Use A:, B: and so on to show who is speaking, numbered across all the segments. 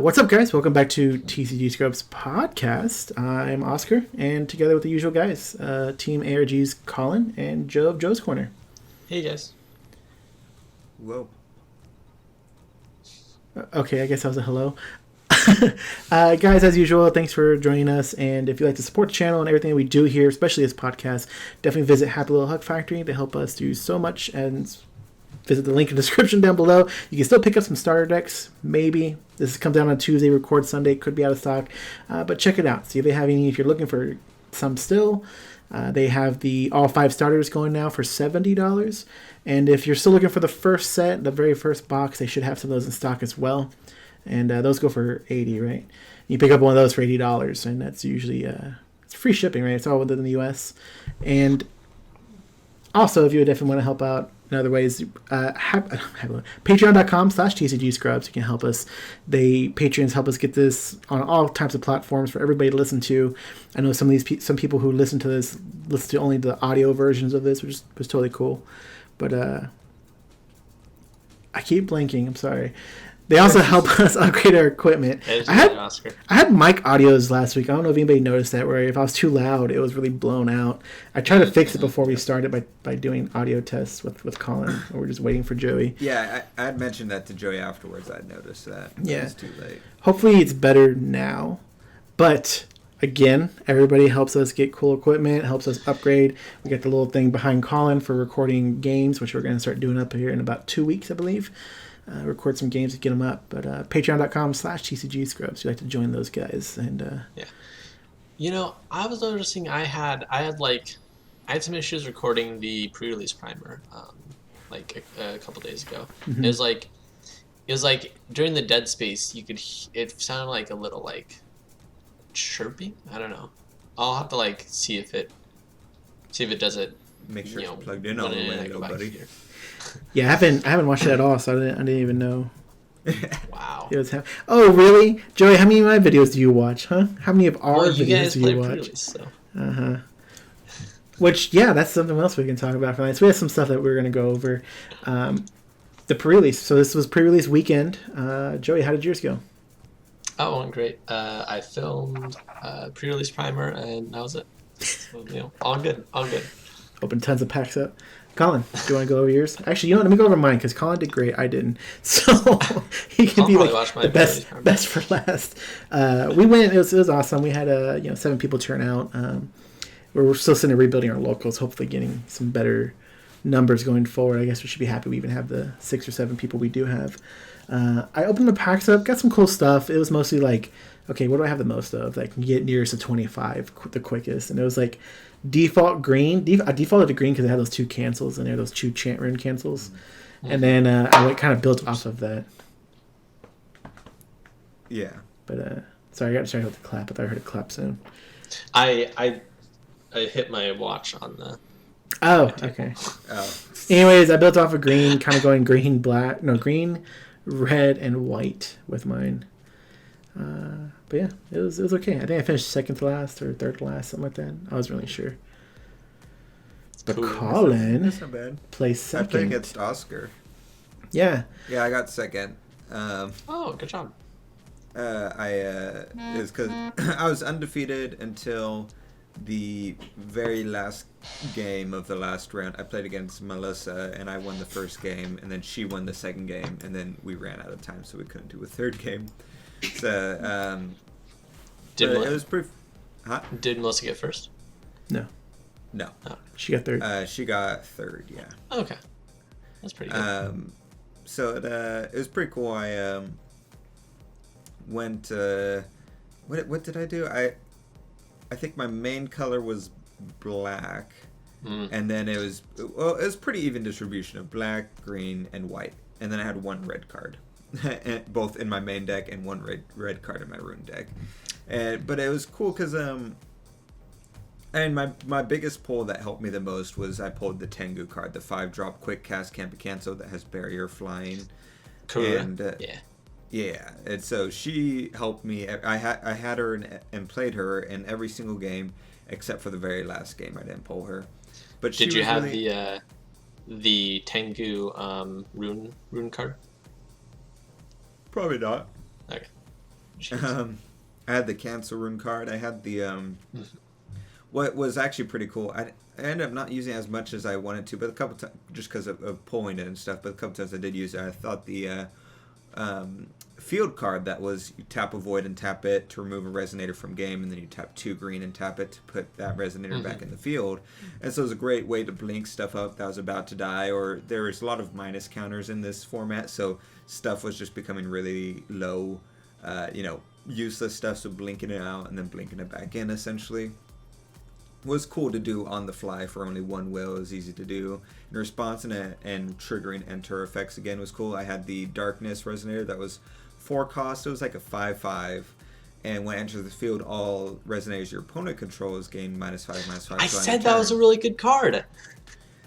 A: What's up, guys? Welcome back to TCG Scrubs podcast. I'm Oscar, and together with the usual guys, Team ARG's Colin and Joe of Joe's Corner.
B: Hey, guys.
C: Whoa.
A: Okay, I guess that was a hello. Guys, as usual, thanks for joining us. And if you'd like to support the channel and everything we do here, especially this podcast, definitely visit Happy Little Hug Factory. They help us do so much, and visit the link in the description down below. You can still pick up some starter decks, maybe. This comes down on Tuesday, record Sunday, could be out of stock. But check it out. See if they have any, if you're looking for some still. They have the all 5 starters going now for $70. And if you're still looking for the first set, the very first box, they should have some of those in stock as well. And those go for $80, right? You pick up one of those for $80, and that's usually it's free shipping, right? It's all within the U.S. And also, if you would definitely want to help out in other ways, patreon.com/TCG Scrubs. You can help us. Patreons help us get this on all types of platforms for everybody to listen to. I know some people who listen to this listen to only the audio versions of this, which was totally cool. But I keep blanking. I'm sorry. They also help us upgrade our equipment. I had mic audios last week. I don't know if anybody noticed that, where if I was too loud, it was really blown out. I tried to fix it before we started by doing audio tests with Colin. We're just waiting for Joey.
C: Yeah, I had mentioned that to Joey afterwards. I'd noticed that.
A: Yeah.
C: It was too late.
A: Hopefully it's better now. But again, everybody helps us get cool equipment, helps us upgrade. We got the little thing behind Colin for recording games, which we're going to start doing up here in about 2 weeks, I believe. Record some games to get them up, but patreon.com/TCG Scrubs. If you'd like to join those guys, and
B: yeah, you know, I was noticing I had some issues recording the pre-release primer, like a couple days ago.
A: Mm-hmm.
B: It was like during the dead space, it sounded like a little like chirping. I don't know. I'll have to see if it does it.
C: Make sure it's plugged in all the way, buddy.
B: Here.
A: Yeah, I haven't watched it at all, so I didn't even know.
B: Wow.
A: Oh, really? Joey, how many of my videos do you watch, huh? How many of our videos do you watch?
B: So.
A: Uh-huh. Which, yeah, that's something else we can talk about for tonight. So we have some stuff that we're going to go over. The pre-release. So this was pre-release weekend. Joey, how did yours go?
B: Oh, it went great. I filmed pre-release primer, and that was it. So, all good.
A: Opened tons of packs up. Colin, do you want to go over yours? Actually, you know what? Let me go over mine, because Colin did great. I didn't. So he can be the best for last. We went. It was awesome. We had 7 people turn out. We're still sitting there rebuilding our locals, hopefully getting some better numbers going forward. I guess we should be happy we even have the 6 or 7 people we do have. I opened the packs up, got some cool stuff. It was mostly okay, what do I have the most of that can get nearest to 25 the quickest? And it was default green. I defaulted to green because it had those 2 cancels in there, those 2 chant rune cancels. Mm-hmm. And then I kind of built off of that.
C: Yeah.
A: But sorry, I got distracted with the clap. I thought I heard a clap soon.
B: I hit my watch on the.
A: Oh, okay. Anyways, I built off of green, kind of going green, red, and white with mine. But yeah, it was okay. I think I finished second to last or third to last, something like that. I wasn't really sure. But cool. Colin
C: that's not bad.
A: Placed second.
C: I played against Oscar.
A: Yeah.
C: Yeah, I got second.
B: Oh, good job.
C: It was because I was undefeated until the very last game of the last round. I played against Melissa, and I won the first game, and then she won the second game, and then we ran out of time, so we couldn't do a third game. So, it was pretty. Huh?
B: Did Melissa get first?
A: No.
B: Oh.
A: She got third.
C: She got third. Yeah.
B: Okay. That's pretty good.
C: So it was pretty cool. I went. What did I do? I think my main color was black, and then it was pretty even distribution of black, green, and white, and then I had 1 red card. Both in my main deck and 1 red card in my rune deck. But it was cool because my biggest pull that helped me the most was I pulled the Tengu card, the 5-drop quick cast can't be canceled that has barrier flying.
B: Cool.
C: And yeah, and so she helped me. I had her and played her in every single game except for the very last game. I didn't pull her. But
B: did you have the Tengu rune card?
C: Probably not.
B: Okay.
C: I had the cancel rune card. I had the what was actually pretty cool. I ended up not using it as much as I wanted to, but a couple times just because of pulling it and stuff. But a couple times I did use it. I thought the field card that was you tap a void and tap it to remove a resonator from game, and then you tap 2 green and tap it to put that resonator back in the field. And so it was a great way to blink stuff up that was about to die, or there was a lot of minus counters in this format, so stuff was just becoming really low, useless stuff, so blinking it out and then blinking it back in essentially was cool to do on the fly for only 1 will. It was easy to do. In response and triggering enter effects again was cool. I had the darkness resonator that was 4 cost. It was like a 5/5. And when it enters the field, all resonators your opponent controls gain -5/-5.
B: I said that was a really good card.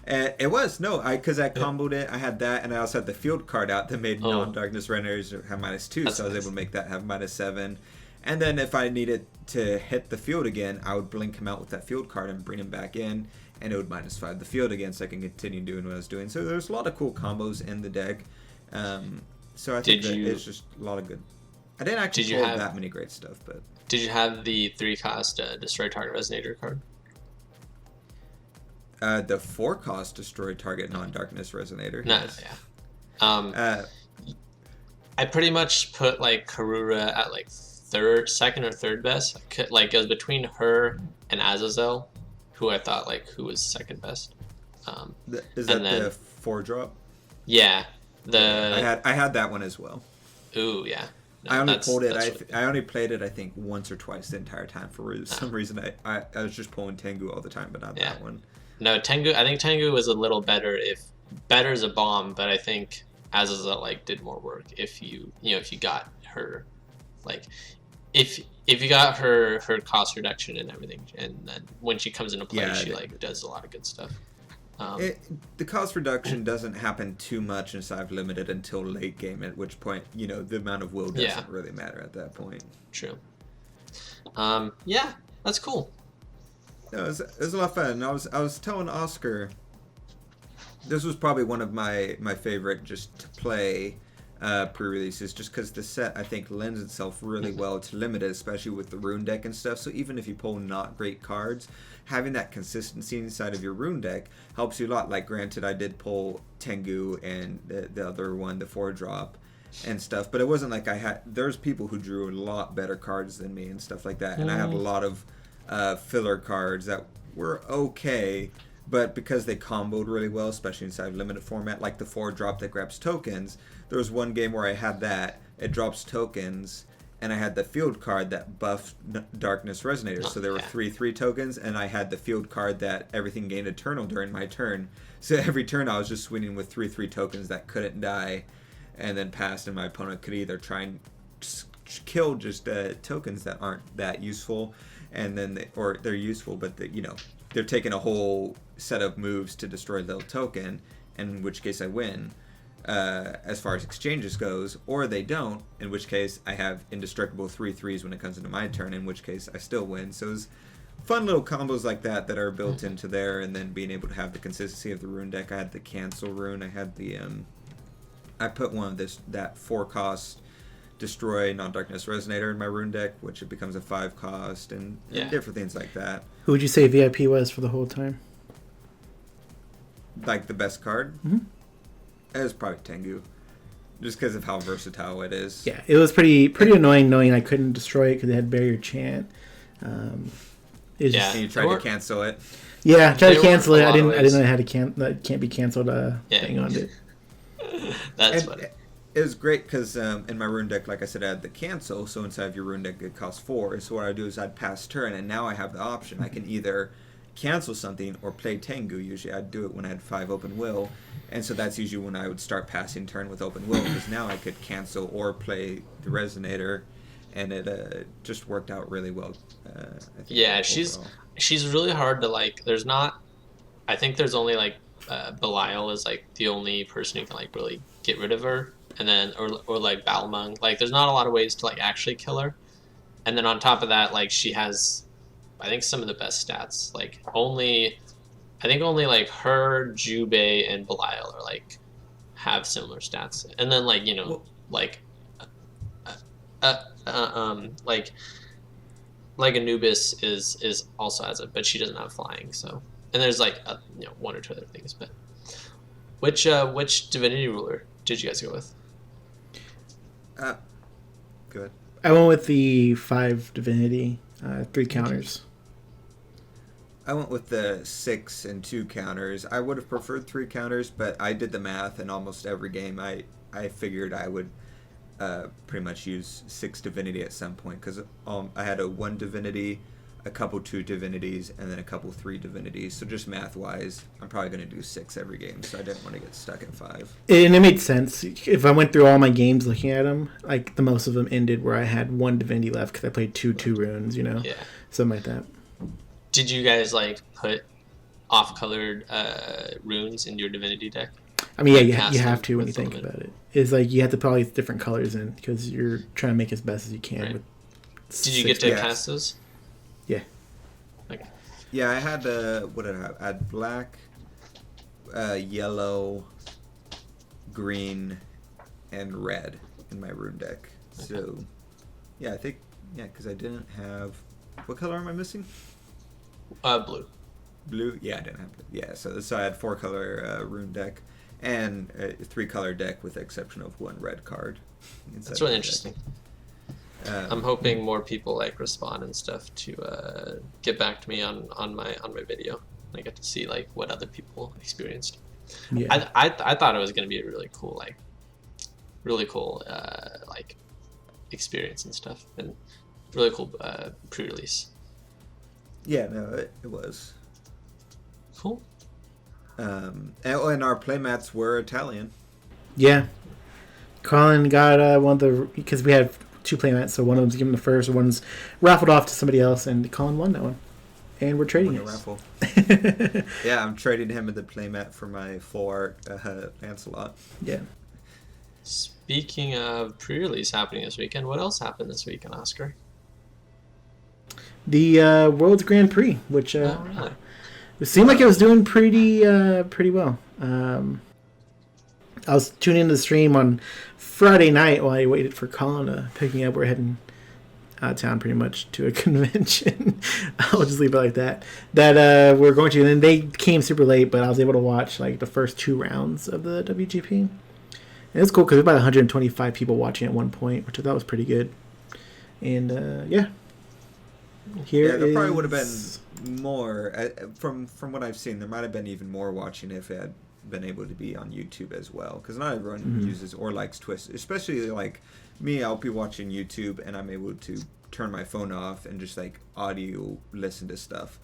C: It was. No, because I comboed it. I had that, and I also had the field card out that made non-darkness resonators have -2, so I was able to make that have -7. And then if I needed to hit the field again, I would blink him out with that field card and bring him back in, and it would -5 the field again, so I can continue doing what I was doing. So there's a lot of cool combos in the deck. So I think it's just a lot of good. I didn't actually pull that many great stuff, but
B: did you have the 3-cost destroy target resonator card?
C: The 4-cost destroy target non-darkness resonator.
B: No,
C: yes.
B: Yeah. I pretty much put like Karura at like second or third best. Like it was between her and Azazel, who I thought who was second best.
C: Is that the 4-drop?
B: Yeah.
C: I had that one as well.
B: Ooh, yeah. No,
C: I only pulled it. I only played it I think once or twice the entire time for some reason. I was just pulling Tengu all the time, but not that one.
B: No, Tengu. I think Tengu was a little better. Better is a bomb, but I think Azazel did more work if you got her if you got her cost reduction and everything, and then when she comes into play, she does a lot of good stuff.
C: The cost reduction doesn't happen too much inside of Limited until late game, at which point the amount of will doesn't really matter at that point.
B: True. Yeah, that's cool.
C: No, it was a lot of fun. I was telling Oscar, this was probably one of my favorite just to play pre-releases, just because the set I think lends itself really well to Limited, especially with the rune deck and stuff. So even if you pull not great cards, having that consistency inside of your rune deck helps you a lot. Like granted, I did pull Tengu and the other one, the 4-drop and stuff, but it wasn't like there's people who drew a lot better cards than me and stuff like that, and I have a lot of filler cards that were okay, but because they comboed really well, especially inside limited format, like the 4-drop that grabs tokens. There was one game where I had that, it drops tokens, and I had the field card that buffed Darkness Resonator. So there were 3/3 tokens, and I had the field card that everything gained Eternal during my turn. So every turn I was just swinging with 3/3 tokens that couldn't die, and then passed, and my opponent could either try and kill just tokens that aren't that useful, and then they're useful, but they're taking a whole set of moves to destroy the token, in which case I win. As far as exchanges goes, or they don't, in which case I have indestructible 3/3s when it comes into my turn, in which case I still win. So it's fun little combos like that are built into there, and then being able to have the consistency of the rune deck. I had the cancel rune, I had the I put one of that 4-cost destroy non-darkness resonator in my rune deck, which it becomes a 5-cost, and different things like that.
A: Who would you say VIP was for the whole time?
C: Like the best card?
A: Mm-hmm.
C: It was probably Tengu, just because of how versatile it is.
A: Yeah, it was pretty annoying knowing I couldn't destroy it because it had barrier chant.
C: And you tried to cancel it.
A: Yeah, tried to cancel it. I didn't know I had that can't be canceled thing on it.
B: That's funny.
C: It was great because in my rune deck, like I said, I had the cancel. So inside of your rune deck, it costs 4. So what I do is I'd pass turn, and now I have the option. I can either cancel something or play Tengu. Usually I'd do it when I had 5 open will, and so that's usually when I would start passing turn with open will, because now I could cancel or play the resonator, and it just worked out really well. I think
B: she's really hard to there's not, I think there's only Belial is the only person who can really get rid of her, and then or Balmung. There's not a lot of ways to actually kill her, and then on top of that she has I think some of the best stats. Only her, Jubei, and Belial are have similar stats. And then Like Anubis is also has it, but she doesn't have flying. So, and there's like one or two other things. But which divinity ruler did you guys go with?
C: Good.
A: I went with the 5 divinity, 3 counters.
C: I went with the 6 and 2 counters. I would have preferred 3 counters, but I did the math, and almost every game I figured I would pretty much use 6 divinity at some point, because I had a 1 divinity, a couple 2 divinities, and then a couple 3 divinities. So just math wise, I'm probably going to do 6 every game, so I didn't want to get stuck at 5.
A: And it made sense. If I went through all my games looking at them, like the most of them ended where I had 1 divinity left because I played 2 runes,
B: Yeah.
A: something like that.
B: Did you guys like put off-colored runes in your divinity deck?
A: I mean,
B: Like
A: yeah, you have
B: passive
A: to when you
B: with
A: think
B: Solomon?
A: about it. It's like you have to put all these different colors in because you're trying to make as best as you can.
B: Right.
A: With
B: Did you get to
C: Yeah.
B: cast those?
A: Yeah.
B: Okay.
C: Yeah, I had what did I have? I had black, yellow, green, and red in my rune deck. So, yeah, I think because I didn't have. What color am I missing?
B: Blue.
C: Blue. Yeah, I didn't have blue. Yeah, so I had 4 color rune deck and a 3 color deck with the exception of 1 red card.
B: That's really interesting. I'm hoping more people like respond and stuff to get back to me on my video. I get to see like what other people experienced.
A: Yeah.
B: I thought it was going to be a really cool like experience and stuff, and really cool pre-release.
C: Yeah, no, it was.
B: Cool.
C: And our playmats were Italian.
A: Yeah. Colin got one of the, because we had 2 playmats, so one of them's given the first, one's raffled off to somebody else, and Colin won that one. And we're trading
C: Won
A: it.
C: a raffle. Yeah, I'm trading him the playmat for my full art Lancelot.
A: Yeah.
B: Speaking of pre-release happening this weekend, what else happened this weekend, Oscar?
A: The World's Grand Prix, which
B: Oh, really?
A: it seemed like it was doing pretty well. I was tuning into the stream on Friday night while I waited for Colin to pick me up. We're heading out of town pretty much to a convention. I'll just leave it like that. That we're going to. And then they came super late, but I was able to watch like the first 2 rounds of the WGP. And it's cool because there's about 125 people watching at one point, which I thought was pretty good. And yeah. Here
C: There probably
A: is-
C: would have been more from what I've seen. There might have been even more watching if it had been able to be on YouTube as well, because not everyone uses or likes Twitch. Especially like me, I'll be watching YouTube and I'm able to turn my phone off and just like audio listen to stuff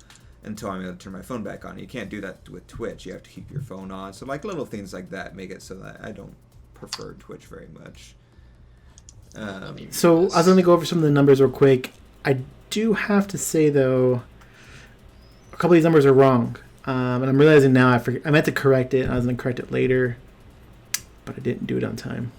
C: until I'm able to turn my phone back on. You can't do that with Twitch. You have to keep your phone on. So like little things like that make it so that I don't prefer Twitch very much.
A: So I was going to go over some of the numbers real quick. I do have to say, though, a couple of these numbers are wrong. And I'm realizing now I meant to correct it, and I was going to correct it later, but I didn't do it on time.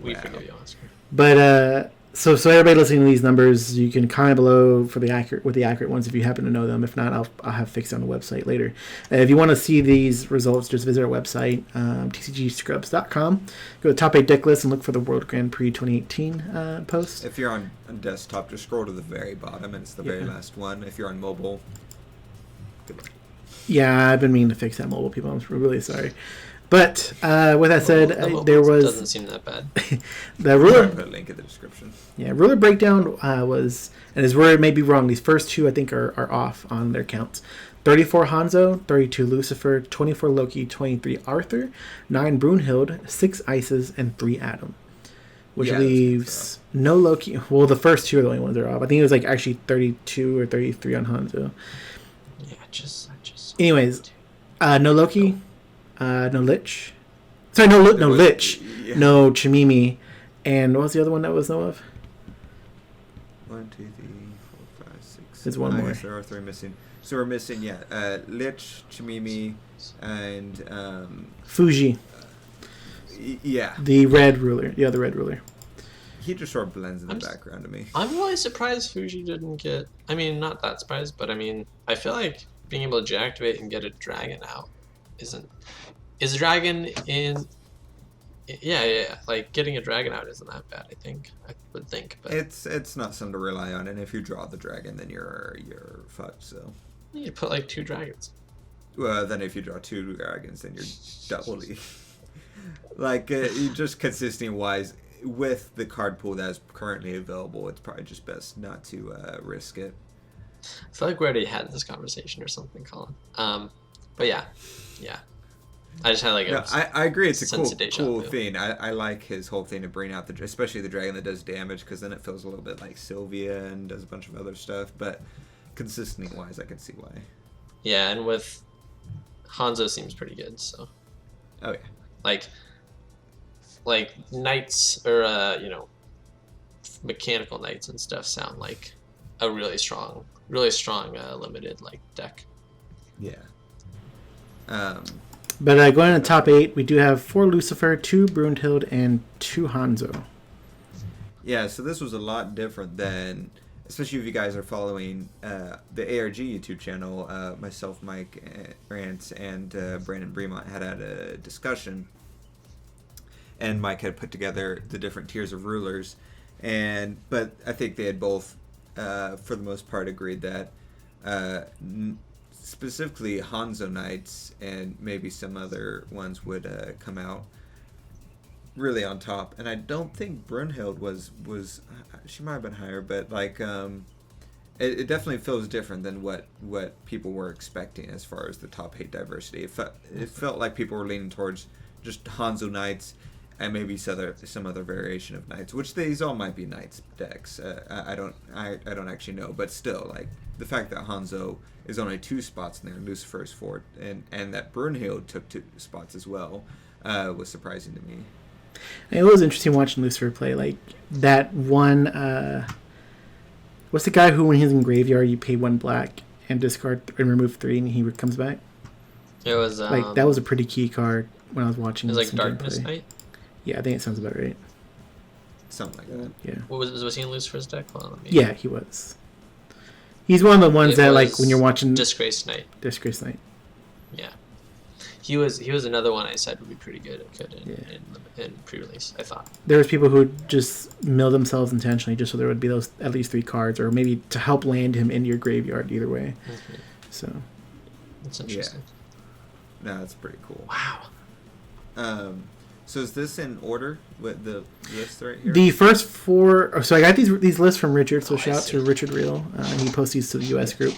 B: We forgive you, Oscar.
A: But so everybody listening to these numbers, you can comment below for the accurate ones if you happen to know them. If not, I'll have fixed it on the website later. If you want to see these results, just visit our website, tcgscrubs.com. Go to the top 8 deck list and look for the World Grand Prix 2018 post.
C: If you're on desktop, just scroll to the very bottom and it's the very last one. If you're on mobile, good luck.
A: Yeah, I've been meaning to fix that mobile, people. I'm really sorry. But with that said,
B: The
A: there was
B: doesn't seem that bad.
A: the
C: I'll
A: ruler.
C: put a link in the description.
A: Yeah, ruler breakdown was, and his word may be wrong. These first 2 I think are off on their counts. 34 Hanzo, 32 Lucifer, 24 Loki, 23 Arthur, 9 Brunhild, 6 Isis, and 3 Adam. Which
C: Yeah, that's
A: leaves no Loki. Well, the first 2 are the only ones that are off. I think it was like actually 32 or 33 on Hanzo.
B: Yeah, I just.
A: Anyways, no Loki, no Lich. Sorry, no Lich,
C: Yeah.
A: no Chimimi, and what was the other one that was no of?
C: 1, 2, 3, 4, 5, 6.
A: There's one more.
C: Yes, there are 3 missing. So we're missing, Lich, Chimimi, and
A: Fuji,
C: yeah.
A: the red ruler, the other red ruler.
C: He just sort of blends in the
B: I'm s-
C: background to me.
B: I'm really surprised Fuji didn't get. I mean, not that surprised, but I mean, I feel like being able to deactivate and get a dragon out isn't. Is dragon in Yeah. Like getting a dragon out isn't that bad. I would think, but
C: It's not something to rely on, and if you draw the dragon, then you're fucked. So,
B: you put like 2 dragons.
C: well, then if you draw 2 dragons, then you're doubly like you just consisting wise with the card pool that is currently available. It's probably just best not to risk it.
B: I feel like we already had this conversation or something, Colin. But yeah. I just had like
C: No, I agree. It's a
B: sense of deja
C: cool
B: vu.
C: thing. I like his whole thing to bring out especially the dragon that does damage, because then it feels a little bit like Sylvia and does a bunch of other stuff. But consistency wise, I can see why.
B: Yeah, and with Hanzo seems pretty good. So
C: Oh yeah.
B: like knights or mechanical knights and stuff sound like a really strong limited like deck.
C: Yeah.
A: But going in the top 8, we do have 4 Lucifer, 2 Brunhild, and 2 Hanzo.
C: Yeah, so this was a lot different than, especially if you guys are following the ARG YouTube channel. Myself, Mike Rance, and Brandon Bremont had a discussion, and Mike had put together the different tiers of rulers, but I think they had both, for the most part, agreed that specifically Hanzo Knights and maybe some other ones would come out really on top. And I don't think Brunhild was she might have been higher, but like it definitely feels different than what people were expecting as far as the top 8 diversity. It felt like people were leaning towards just Hanzo Knights and maybe some other variation of Knights, which these all might be Knights decks. I don't actually know, but still, like the fact that Hanzo is only 2 spots in there, Lucifer is 4, and that Brunhild took 2 spots as well, was surprising to me.
A: And it was interesting watching Lucifer play. Like that one, what's the guy who, when he's in graveyard, you pay 1 black and discard and remove 3, and he comes back?
B: It was
A: Like that was a pretty key card when I was watching.
B: It was like
A: some
B: Darkness
A: gameplay.
B: Knight.
A: Yeah, I think it sounds about right.
C: Something like that.
A: Yeah.
B: What was he in Lucifer's deck? Hold on, let me-
A: Yeah, he was. He's one of the ones
B: It
A: that, like,
B: was
A: when you're watching
B: Disgrace Knight.
A: Disgrace Knight.
B: Yeah, he was another one I said would be pretty good. In pre-release, I thought.
A: There was people who would just mill themselves intentionally just so there would be those at least 3 cards, or maybe to help land him into your graveyard. Either way, so
B: That's interesting.
C: No, that's pretty cool.
B: Wow.
C: So is this in order with the list right here?
A: the first 4. So I got these lists from Richard. So
B: Oh, I
A: shout out
B: see.
A: to Richard Reel. He posts these to the US group.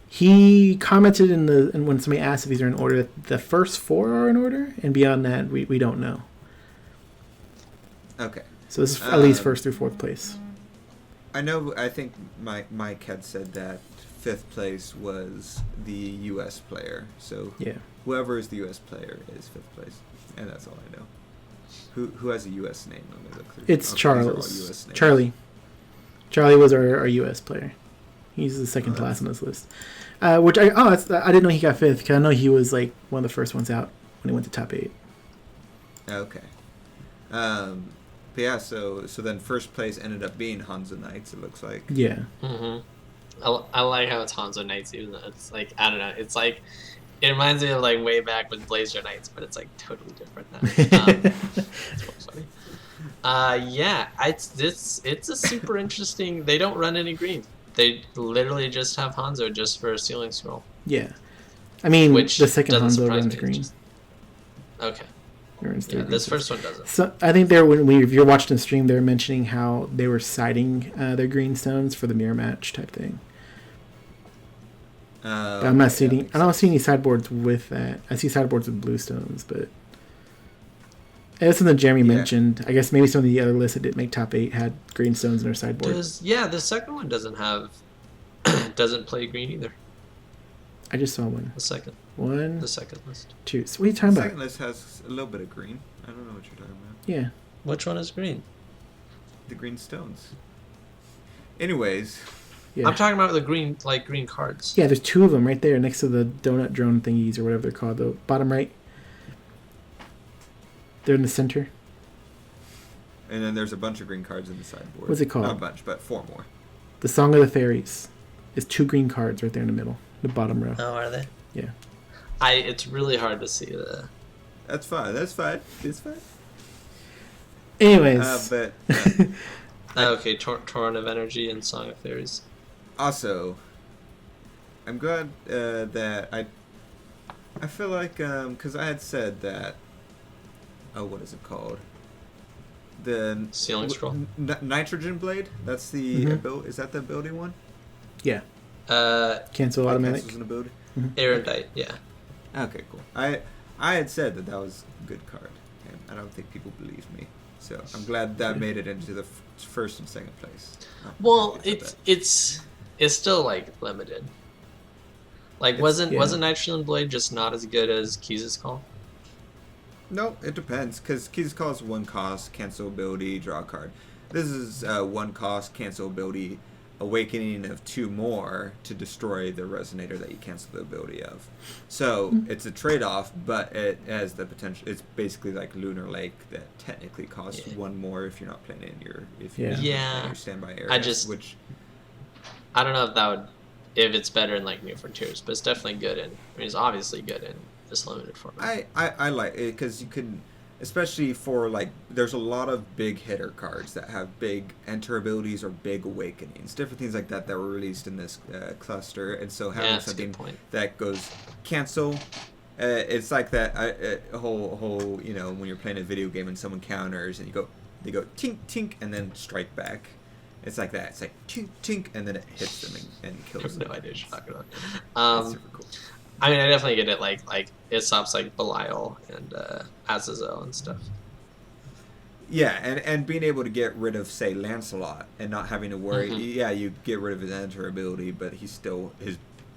A: He commented and when somebody asked if these are in order, that the first 4 are in order, and beyond that we don't know.
C: Okay.
A: So this is at least 1st through 4th place.
C: I think Mike had said that 5th place was the U.S. player. So
A: Yeah.
C: whoever is the U.S. player is 5th place, and that's all I know. Who has a U.S. name? Let me look through.
A: It's
C: Okay, these are all
A: Charles.
C: US names.
A: Charlie was our U.S. player. He's the second to last on this list. Which I didn't know he got 5th, because I know he was like one of the first ones out when he went to top 8.
C: Okay. But yeah, so then 1st place ended up being Hanzo Knights, it looks like.
A: Yeah.
B: I like how it's Hanzo Knights, even though it's like, I don't know, it's like, it reminds me of like way back with Blazer Knights, but it's like totally different now. It's quite funny. Yeah, it's a super interesting. They don't run any green. They literally just have Hanzo just for a ceiling scroll.
A: Yeah. I mean,
B: Which
A: the second
B: doesn't
A: Hanzo
B: surprise
A: runs
B: me,
A: green.
B: Okay.
A: Runs
B: Yeah,
A: 3
B: this
A: green.
B: first one doesn't.
A: So I think if you're watching the stream, they were mentioning how they were siding their green stones for the mirror match type thing. But I'm not seeing. I don't see any sideboards with that. I see sideboards with blue stones, but that's something Jeremy mentioned. I guess maybe some of the other lists that didn't make top 8 had green stones in their sideboard.
B: The second one doesn't have doesn't play green either.
A: I just saw one.
B: The second list.
A: 2. So what are you talking
C: The
A: about?
C: second list has a little bit of green. I don't know what you're talking about.
A: Yeah.
B: Which one is green?
C: The green stones. Anyways,
A: Yeah.
B: I'm talking about the green cards.
A: Yeah, there's 2 of them right there next to the donut drone thingies or whatever they're called. The bottom right. They're in the center.
C: and then there's a bunch of green cards in the sideboard.
A: What's it called?
C: Not a bunch, but 4 more.
A: The Song of the Fairies. Is 2 green cards right there in the middle, the bottom row.
B: Oh, are they?
A: Yeah.
B: It's really hard to see the.
C: That's fine. It's fine.
A: Anyways,
C: But
B: Okay, Torrent of Energy and Song of Fairies.
C: also, I'm glad that I feel like because I had said that. Oh, what is it called? The
B: Sealing Scroll.
C: Nitrogen Blade. That's the ability. Is that the ability one?
A: yeah,
B: Uh,
A: cancel automatic.
C: Cancels an ability.
B: Erudite, yeah.
C: Okay, cool. I had said that was a good card, and I don't think people believed me. So I'm glad that made it into the first and second place.
B: Well, it's still like limited. Like wasn't Nitrogen Blade just not as good as Keys' Call?
C: No, it depends, because Keys' Call is 1 cost, cancel ability, draw a card. This is 1 cost, cancel ability, awakening of 2 more to destroy the resonator that you cancel the ability of. So it's a trade-off, but it has the potential. It's basically like Lunar Lake that technically costs 1 more if you're not playing in your playing your standby area.
B: I don't know if it's better in like New Frontiers, but it's definitely good in. I mean, it's obviously good in this limited format.
C: I like it because you can, especially for like, there's a lot of big hitter cards that have big enter abilities or big awakenings, different things like that were released in this cluster, and so having something that goes cancel, it's like that whole when you're playing a video game and someone counters and they go tink tink and then strike back. It's like that. It's like tink tink and then it hits them and kills them.
B: I have no idea what you're talking about.
C: That's super cool.
B: I mean, I definitely get it. Like it stops like Belial and Azazel and stuff.
C: Yeah, and being able to get rid of, say, Lancelot and not having to worry. Yeah, you get rid of his enter ability, but his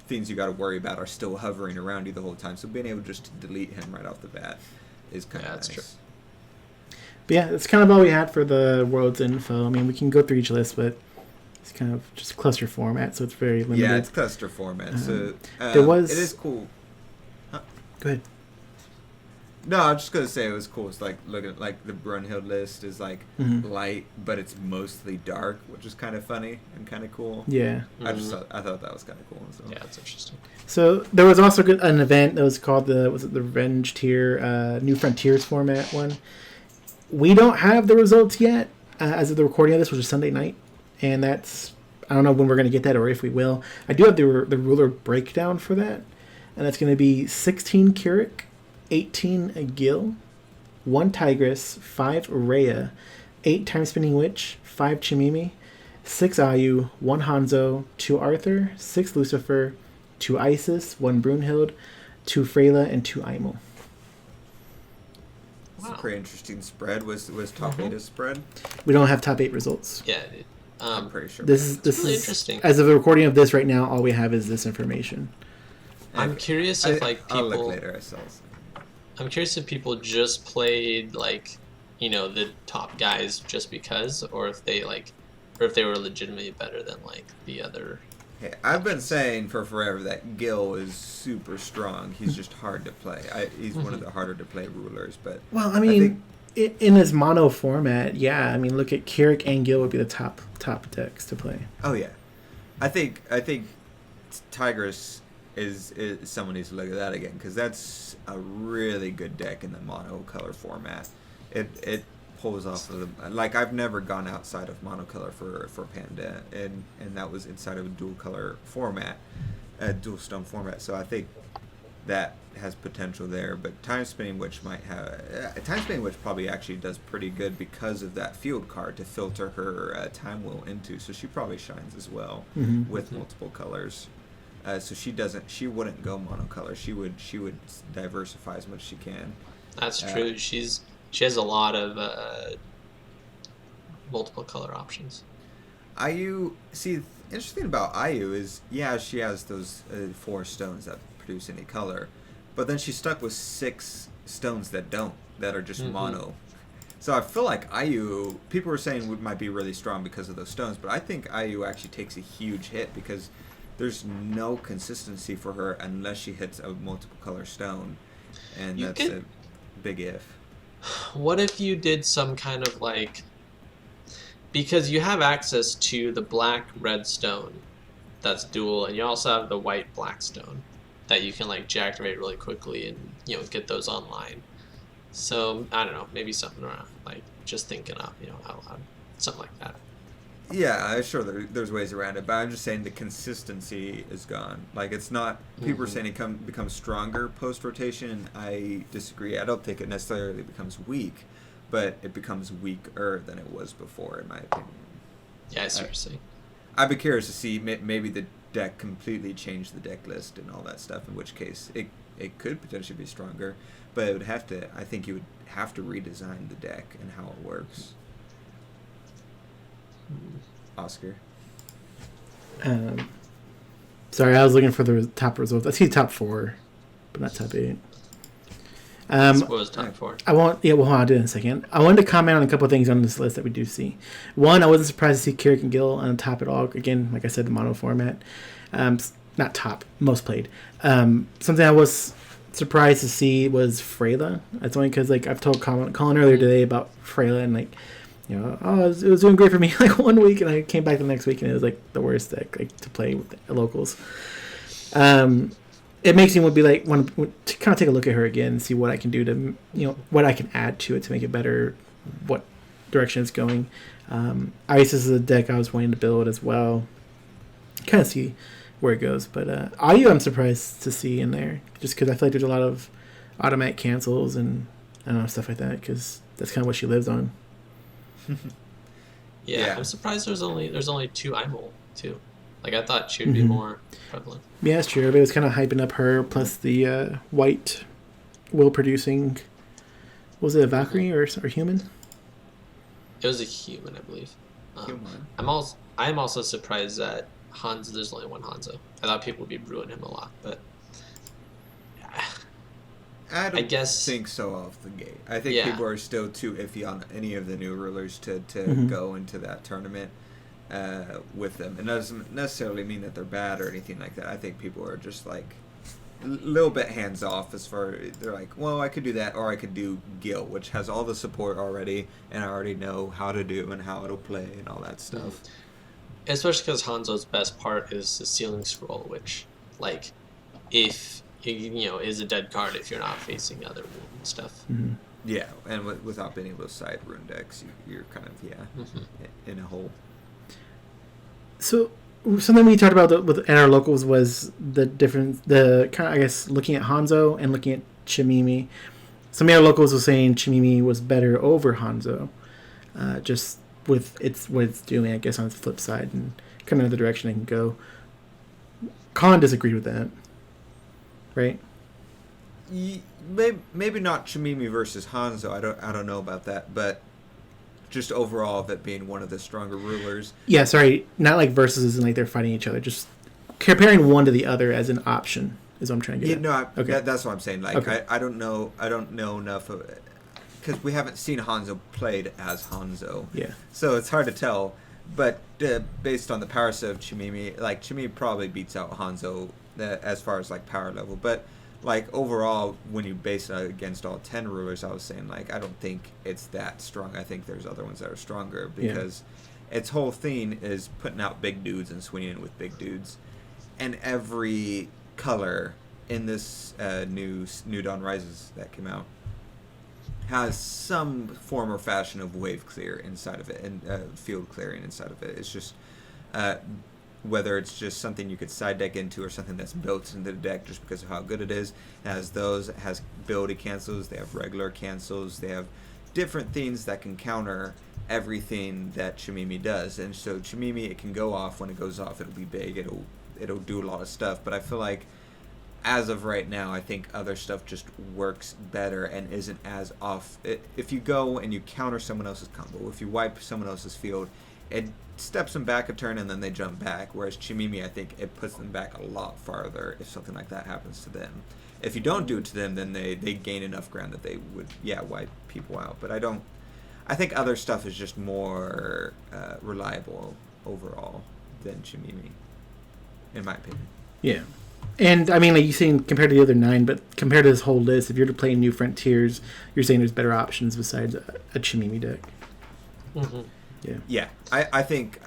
C: things you got to worry about are still hovering around you the whole time. So being able just to delete him right off the bat is kind of nice. That's true.
A: But yeah, that's kind of all we had for the world's info. I mean, we can go through each list, but it's kind of just cluster format, so it's very limited.
C: Yeah, it's cluster format. So
A: it is
C: cool. Huh?
A: Go ahead.
C: No, I'm just gonna say it was cool. It's like looking at like the Brunhild list is like light, but it's mostly dark, which is kind of funny and kind of cool.
A: Yeah,
C: I thought that was kind of cool. So.
B: Yeah, it's interesting.
A: So there was also an event that was called the Revenge Tier New Frontiers format one. We don't have the results yet as of the recording of this, which is Sunday night, and that's, I don't know when we're going to get that or if we will. I do have the ruler breakdown for that, and that's going to be 16 Keurig, 18 Gil, 1 Tigress, 5 Rhea, 8 Time Spinning Witch, 5 Chimimi, 6 Ayu, 1 Hanzo, 2 Arthur, 6 Lucifer, 2 Isis, 1 Brunhild, 2 Freyla, and 2 Aimel.
C: It's a pretty interesting spread. Was top 8 a spread?
A: We don't have top 8 results.
B: Yeah,
C: I'm pretty sure.
A: This is
B: really interesting.
A: As of the recording of this right now, all we have is this information.
B: I'm curious if people.
C: I'll look later.
B: I'm curious if people just played like, the top guys just because, or if they were legitimately better than like the other.
C: Hey, I've been saying for forever that Gil is super strong. He's just hard to play. He's one of the harder to play rulers. But
A: I mean, in his mono format, yeah. I mean, look at Keurig and Gil would be the top decks to play.
C: Oh yeah, I think Tigress is someone needs to look at that again, because that's a really good deck in the mono color format. It pulls off of them. Like, I've never gone outside of monocolor for Panda, and that was inside of a dual color format, a dual stone format. So I think that has potential there. But Time Spinning Witch probably actually does pretty good because of that field card to filter her time wheel into. So she probably shines as well with multiple colors. So she wouldn't go monocolor. She would diversify as much as she can.
B: That's true. She has a lot of multiple color options.
C: Ayu, see, interesting about Ayu is, yeah, she has those 4 stones that produce any color, but then she's stuck with 6 stones that are just mono. So I feel like Ayu, people were saying might be really strong because of those stones, but I think Ayu actually takes a huge hit because there's no consistency for her unless she hits a multiple color stone, and that's a big if.
B: What if you did some kind of like, because you have access to the black-red stone that's dual, and you also have the white-black stone that you can like deactivate really quickly and get those online. So I don't know, maybe something around like just thinking up, out loud, something like that.
C: Yeah, sure. There's ways around it, but I'm just saying the consistency is gone. Like it's not. People are saying it becomes stronger post rotation. I disagree. I don't think it necessarily becomes weak, but it becomes weaker than it was before, in my opinion.
B: Yeah, I see what you're saying.
C: I'd be curious to see maybe the deck completely change the deck list and all that stuff. In which case, it could potentially be stronger, but it would have to. I think you would have to redesign the deck and how it works. Oscar.
A: Sorry, I was looking for the top results. I see top 4, but not top 8.
B: What was top 4?
A: I'll do it in a second. I wanted to comment on a couple of things on this list that we do see. One, I wasn't surprised to see Keurig and Gill on top at all. Again, like I said, the mono format. Not top, most played. Something I was surprised to see was Freyla. That's only because I've told Colin earlier today about Freyla and it was doing great for me 1 week, and I came back the next week and it was the worst deck to play with the locals. It makes me want to kind of take a look at her again and see what I can do to what I can add to it to make it better, what direction it's going. Isis is a deck I was wanting to build as well. Kind of see where it goes, but Ayu I'm surprised to see in there just because I feel like there's a lot of automatic cancels and I don't know, stuff like that because that's kind of what she lives on.
B: Yeah, I'm surprised there's only 2 Imol too. I thought she would be more prevalent.
A: Yeah, that's true. Everybody was kind of hyping up her plus the white will producing. Was it a Valkyrie or human?
B: It was a human, I believe.
C: Human.
B: I'm also surprised that Hanzo. There's only one Hanzo. I thought people would be brewing him a lot, but
C: I
B: guess
C: think so off the gate. I think people are still too iffy on any of the new rulers to go into that tournament with them. It doesn't necessarily mean that they're bad or anything like that. I think people are just a little bit hands off as far they're well, I could do that or I could do Gil, which has all the support already, and I already know how to do and how it'll play and all that stuff.
B: Especially because Hanzo's best part is the ceiling scroll, which if is a dead card if you're not facing other rune stuff.
A: Mm-hmm.
C: Yeah, and without being able to side rune decks, you're kind of in a hole. So
A: something we talked about with our locals was the difference, the kind of, I guess, looking at Hanzo and looking at Chimimi. Some of our locals were saying Chimimi was better over Hanzo, just with what it's doing, I guess, on its flip side and kind of the direction it can go. Colin disagreed with that. Right.
C: Maybe not Chimimi versus Hanzo. I don't know about that, but just overall of it being one of the stronger rulers.
A: Yeah, sorry, not versus and they're fighting each other. Just comparing one to the other as an option is what I'm trying to get.
C: Okay. That's what I'm saying.
A: Okay.
C: I don't know enough of it because we haven't seen Hanzo played as Hanzo.
A: Yeah.
C: So it's hard to tell, but based on the power set of Chimimi, Chimimi probably beats out Hanzo. As far as power level, but overall when you base it against all 10 rulers, I was saying I don't think it's that strong. I think there's other ones that are stronger because its whole thing is putting out big dudes and swinging in with big dudes, and every color in this new Dawn Rises that came out has some form or fashion of wave clear inside of it and field clearing inside of it. It's just whether it's just something you could side deck into or something that's built into the deck just because of how good it is. It has ability cancels, they have regular cancels, they have different things that can counter everything that Chimimi does. And so Chimimi, it can go off. When it goes off, it'll be big, it'll do a lot of stuff. But I feel as of right now, I think other stuff just works better and isn't as off. If you go and you counter someone else's combo, if you wipe someone else's field, it steps them back a turn and then they jump back. Whereas Chimimi, I think it puts them back a lot farther if something like that happens to them. If you don't do it to them, then they gain enough ground that they would, wipe people out. But I think other stuff is just more reliable overall than Chimimi, in my opinion.
A: Yeah. And, I mean, you're saying compared to the other 9, but compared to this whole list, if you're to play New Frontiers, you're saying there's better options besides a Chimimi deck.
B: Mm-hmm.
A: Yeah.
C: Yeah. I think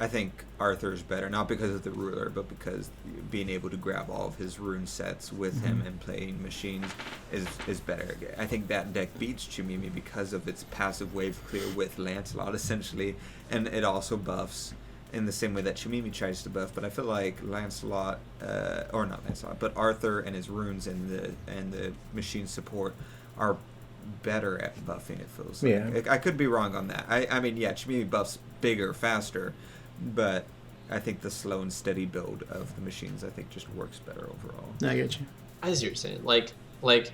C: I think Arthur's better, not because of the ruler, but because being able to grab all of his rune sets with him and playing machines is better. I think that deck beats Chimimi because of its passive wave clear with Lancelot, essentially, and it also buffs in the same way that Chimimi tries to buff. But I feel like Lancelot, or not Lancelot, but Arthur and his runes and the machine support are better at buffing, it feels like.
A: Yeah.
C: I could be wrong on that. I mean, yeah, Chimimi buffs bigger, faster, but I think the slow and steady build of the machines, I think, just works better overall.
A: I get you.
B: I see what you're saying. Like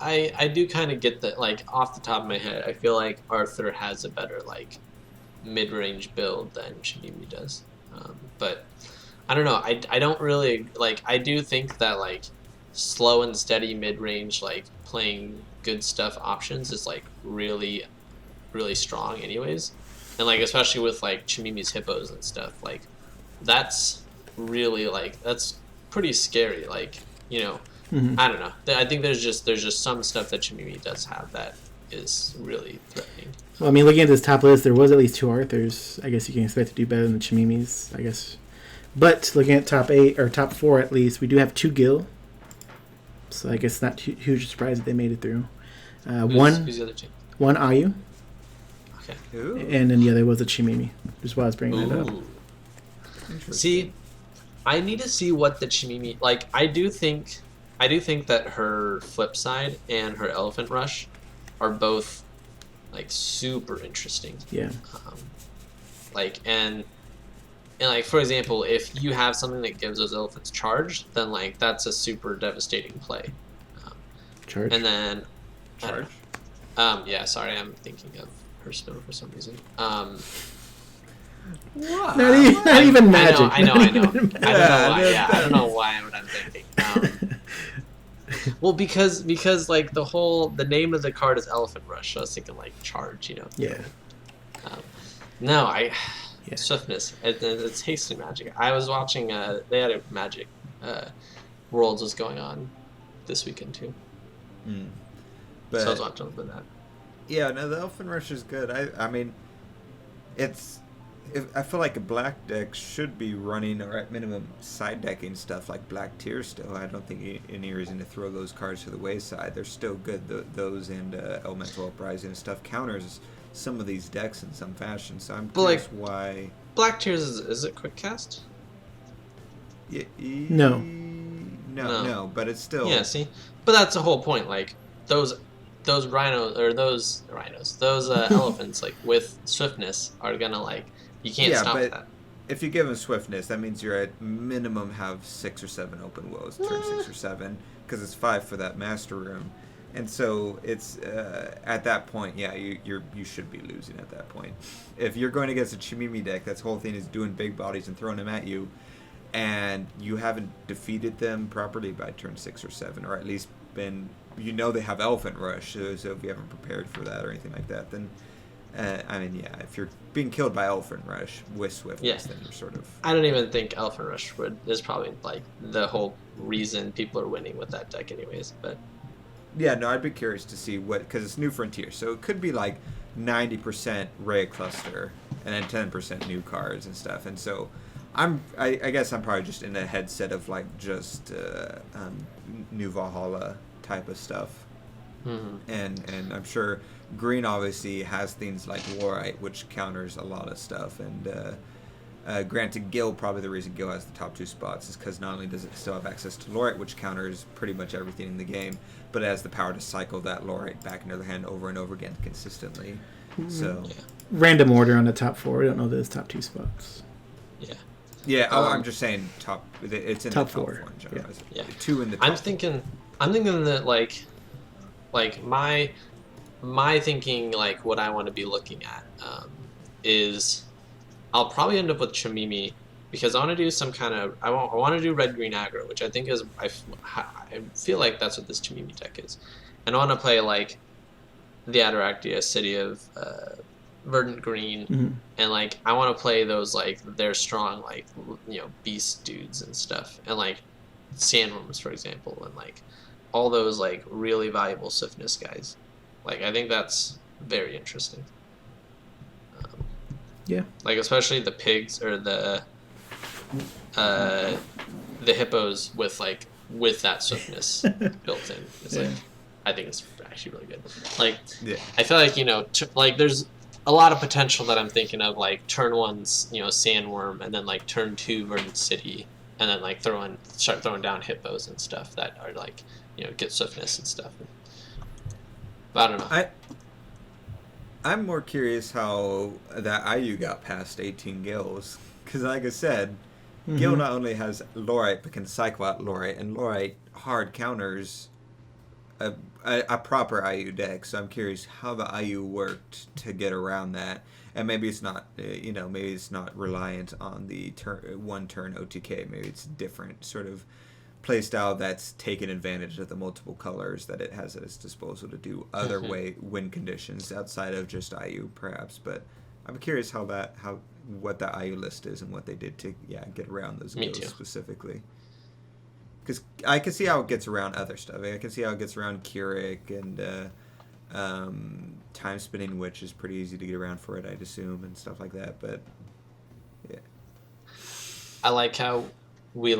B: I do kind of get that. Like off the top of my head, I feel like Arthur has a better like mid-range build than Chimimi does. But I don't know. I don't really like. I do think that like slow and steady mid-range, like playing good stuff options is like really, really strong, anyways. And like especially with like Chimimi's hippos and stuff, like that's really like that's pretty scary. Like I don't know. I think there's just some stuff that Chimimi does have that is really threatening.
A: Well, I mean, looking at this top list, there was at least 2 Arthurs. I guess you can expect to do better than the Chimimis, I guess. But looking at top 8 or top 4 at least, we do have 2 Gil. So I guess not huge surprise that they made it through.
B: Who's the other two?
A: 1 Ayu.
B: Okay.
C: Ooh.
A: And then the other was a Chimimi. Just why I was bringing that up.
B: See, I need to see what the Chimimi like. I do think that her flip side and her elephant rush are both like super interesting.
A: Yeah.
B: Like and like for example, if you have something that gives those elephants charge, then like that's a super devastating play.
A: Charge.
B: And then
C: Charge?
B: Yeah, sorry, I'm thinking of her spell for some reason.
C: What?
A: Not even magic.
B: I know. I don't know
A: Not even
B: why.
A: magic.
B: Yeah, I don't know why what I'm thinking. Well, because like the name of the card is Elephant Rush, so I was thinking like charge,
A: Yeah.
B: No,
A: Yeah.
B: swiftness. It's hasty magic. I was watching. They had a magic Worlds was going on this weekend too.
C: But
B: So I was watching for that.
C: yeah, no, the Elfin Rush is good. I mean, I feel like a black deck should be running, or at minimum side decking stuff like Black Tear still. I don't think any reason to throw those cards to the wayside. They're still good. Those and Elemental Uprising and stuff counters some of these decks in some fashion. So I'm curious why.
B: Black Tears is it quick cast?
A: No.
C: No, but it's still.
B: Yeah, see, but that's the whole point. Like those elephants, like with swiftness, are gonna like you can't stop
C: but
B: that.
C: If you give them swiftness, that means you're at minimum have 6 or 7 open wills, turn 6 or 7, because it's 5 for that master room, and so it's at that point, yeah, you should be losing at that point. If you're going against a Chimimi deck, that's whole thing is doing big bodies and throwing them at you, and you haven't defeated them properly by turn 6 or 7, or at least been, they have Elephant Rush, so if you haven't prepared for that or anything like that, then I mean, yeah, if you're being killed by Elephant Rush with swiftness, then you're sort of.
B: I don't even think Elephant Rush is probably like the whole reason people are winning with that deck, anyways. But
C: yeah, no, I'd be curious to see because it's New Frontier, so it could be like 90% Ray Cluster and then 10% new cards and stuff, and so. I guess I'm probably just in a headset of like just New Valhalla type of stuff, and I'm sure Green obviously has things like Lorite, which counters a lot of stuff, and granted, Gil, probably the reason Gil has the top 2 spots is because not only does it still have access to Lorite, which counters pretty much everything in the game, but it has the power to cycle that Lorite back into the hand over and over again consistently. So
A: Random order on the top 4. We don't know those top 2 spots.
B: yeah.
C: Yeah, I'm just saying top. It's in
A: top
C: the top
A: 4.
C: 4.
B: Yeah.
C: 2 in the top.
B: I'm thinking that like my thinking, like what I want to be looking at is I'll probably end up with Chimimi because I want to do some kind of I want to do red green aggro, which I think is I feel like that's what this Chimimi deck is, and I want to play like the Ataraxia, City of Verdant Green, and like I want to play those like they're strong like beast dudes and stuff, and like sandworms for example, and like all those like really valuable swiftness guys. Like I think that's very interesting.
A: Yeah.
B: Like especially the pigs or the hippos with that swiftness built in. It's
A: Yeah.
B: like I think it's actually really good. Like
C: Yeah.
B: I feel like like there's a lot of potential that I'm thinking of, like turn one's sandworm, and then like turn two verdant city, and then like start throwing down hippos and stuff that are like get swiftness and stuff. But I don't know.
C: I'm more curious how that IU got past 18 gills. Because, like I said, Gil not only has Lorite, but can Psycho out Lorite. And Lorite hard counters a proper IU deck. So I'm curious how the IU worked to get around that. And maybe it's not, maybe it's not reliant on the one turn OTK. Maybe it's different sort of playstyle that's taken advantage of the multiple colors that it has at its disposal to do other win conditions outside of just IU perhaps. But I'm curious what the IU list is and what they did to get around those gills specifically. Because I can see how it gets around other stuff. I can see how it gets around Keurig and Time Spinning Witch is pretty easy to get around for it, I'd assume, and stuff like that. But yeah,
B: I like how we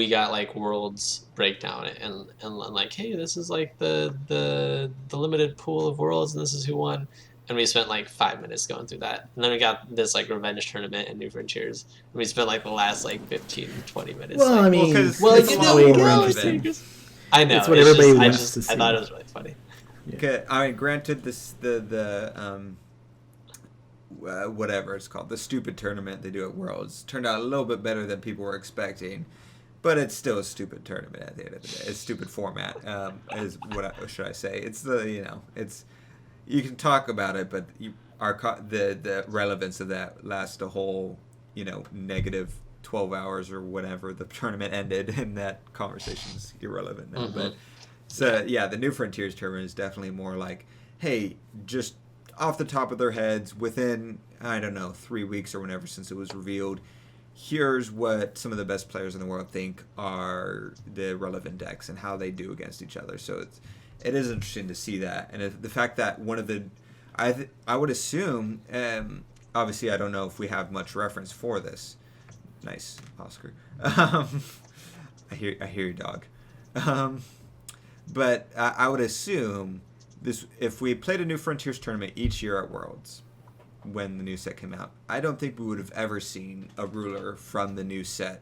B: got like worlds breakdown and like, hey, this is like the limited pool of worlds and this is who won, and we spent like 5 minutes going through that, and then we got this like revenge tournament and New Frontiers, and we spent like the last like 15-20 minutes.
A: Well,
B: like,
A: I mean,
C: it's
A: way more interesting.
B: I know.
A: It's what everybody wants
B: just,
A: to see.
B: I thought it was really funny.
A: Yeah.
C: Okay, I mean, granted, whatever it's called, the stupid tournament they do at Worlds turned out a little bit better than people were expecting, but it's still a stupid tournament at the end of the day. It's a stupid format, should I say? It's it's you can talk about it, but the relevance of that lasts a whole negative 12 hours or whatever the tournament ended, and that conversation's irrelevant now. But so the New Frontiers tournament is definitely more like, hey, just off the top of their heads, within 3 weeks or whenever since it was revealed, here's what some of the best players in the world think are the relevant decks and how they do against each other. So it is interesting to see that, and the fact that one of the I would assume, obviously I don't know if we have much reference for this. Nice, Oscar. I hear your dog. But I would assume this, if we played a New Frontiers tournament each year at Worlds when the new set came out, I don't think we would have ever seen a ruler from the new set